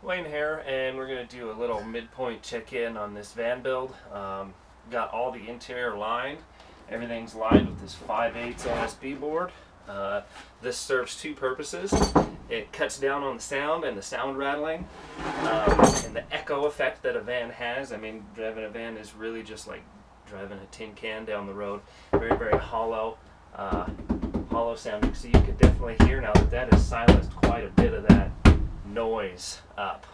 Wayne here, and we're going to do a little midpoint check-in on this van build. Got all the interior lined. Everything's lined with this 5/8 OSB board. This serves two purposes. It cuts down on the sound and the sound rattling and the echo effect that a van has. I mean, driving a van is really just like driving a tin can down the road. Very, very hollow, hollow sounding. So you could definitely hear now that has silenced quite a bit of that noise up.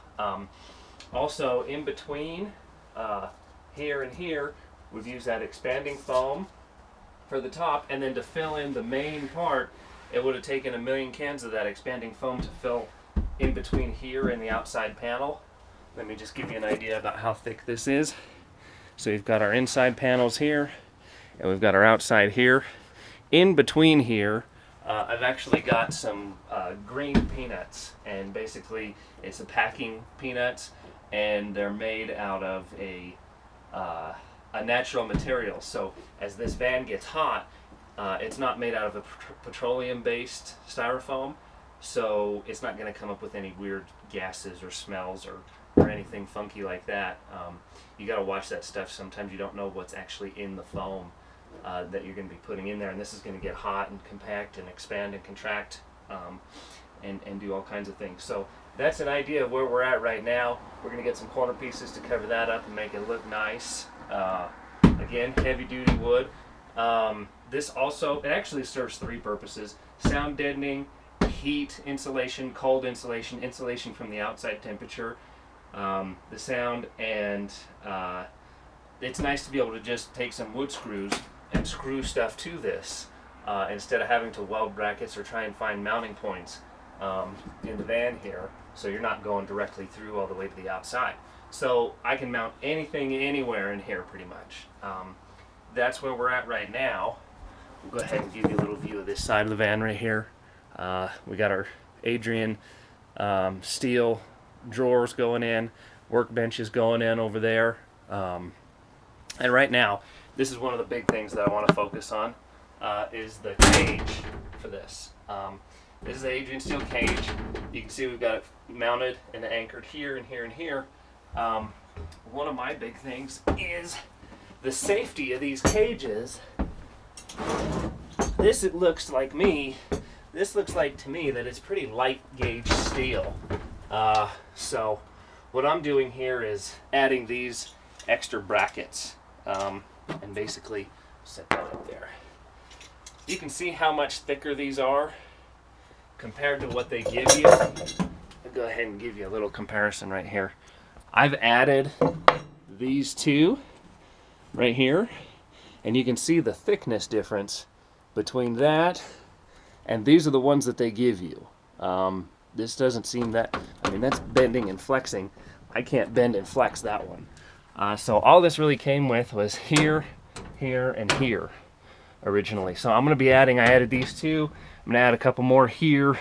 Also, in between here and here, we've used that expanding foam for the top, and then to fill in the main part, it would have taken 1,000,000 cans of that expanding foam to fill in between here and the outside panel. Let me just give you an idea about how thick this is. So we've got our inside panels here, and we've got our outside here. In between here, I've actually got some green peanuts, and basically it's a packing peanuts, and they're made out of a natural material. So as this van gets hot, it's not made out of a petroleum-based styrofoam, so it's not going to come up with any weird gases or smells or anything funky like that. You got to watch that stuff. Sometimes you don't know what's actually in the foam that you're going to be putting in there, and this is going to get hot and compact and expand and contract and do all kinds of things. So that's an idea of where we're at right now. We're going to get some corner pieces to cover that up and make it look nice. Again, heavy duty wood. This also, it actually serves three purposes: sound deadening, heat insulation, cold insulation, insulation from the outside temperature, the sound, and it's nice to be able to just take some wood screws and screw stuff to this instead of having to weld brackets or try and find mounting points in the van here, so you're not going directly through all the way to the outside. So I can mount anything anywhere in here pretty much. That's where we're at right now. We'll go ahead and give you a little view of this side of the van right here. We got our Adrian steel drawers going in, workbenches going in over there. And right now, this is one of the big things that I want to focus on, is the cage for this. This is the Adrian steel cage. You can see we've got it mounted and anchored here and here and here. One of my big things is the safety of these cages. This, it looks like this looks like to me that it's pretty light gauge steel. So what I'm doing here is adding these extra brackets and basically set that up there. You can see how much thicker these are compared to what they give you. I'll go ahead and give you a little comparison right here. I've added these two right here, and you can see the thickness difference between that and these are the ones that they give you. This doesn't seem that, I mean, that's bending and flexing. I can't bend and flex that one. So all this really came with was here, here, and here originally. So I'm going to be adding, I added these two. I'm going to add a couple more here,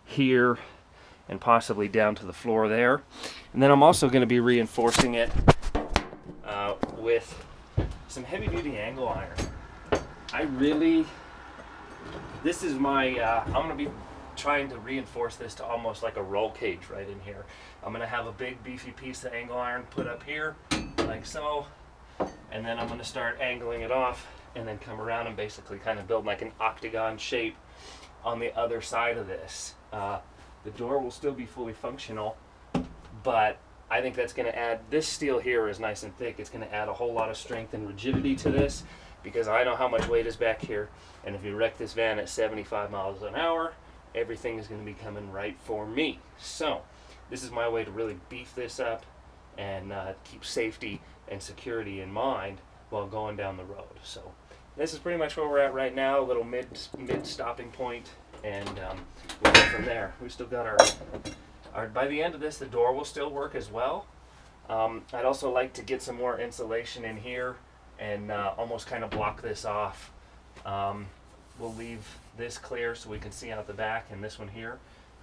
here, and possibly down to the floor there. And then I'm also going to be reinforcing it with some heavy duty angle iron. This is my, I'm going to be trying to reinforce this to almost like a roll cage right in here. I'm going to have a big beefy piece of angle iron put up here like so, and then I'm going to start angling it off and then come around and basically kind of build like an octagon shape on the other side of this. The door will still be fully functional, but I think that's going to add, this steel here is nice and thick. It's going to add a whole lot of strength and rigidity to this, because I know how much weight is back here, and if you wreck this van at 75 miles an hour, everything is going to be coming right for me. So this is my way to really beef this up and keep safety and security in mind while going down the road. So this is pretty much where we're at right now, a little mid stopping point, and we'll go from there. We still got our, by the end of this, the door will still work as well. I'd also like to get some more insulation in here and almost kind of block this off. We'll leave this clear so we can see out the back, and this one here,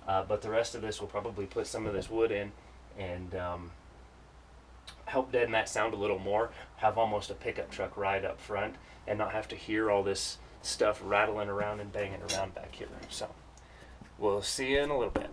but the rest of this we'll probably put some of this wood in and help deaden that sound a little more, have almost a pickup truck ride up front and not have to hear all this stuff rattling around and banging around back here. So we'll see you in a little bit.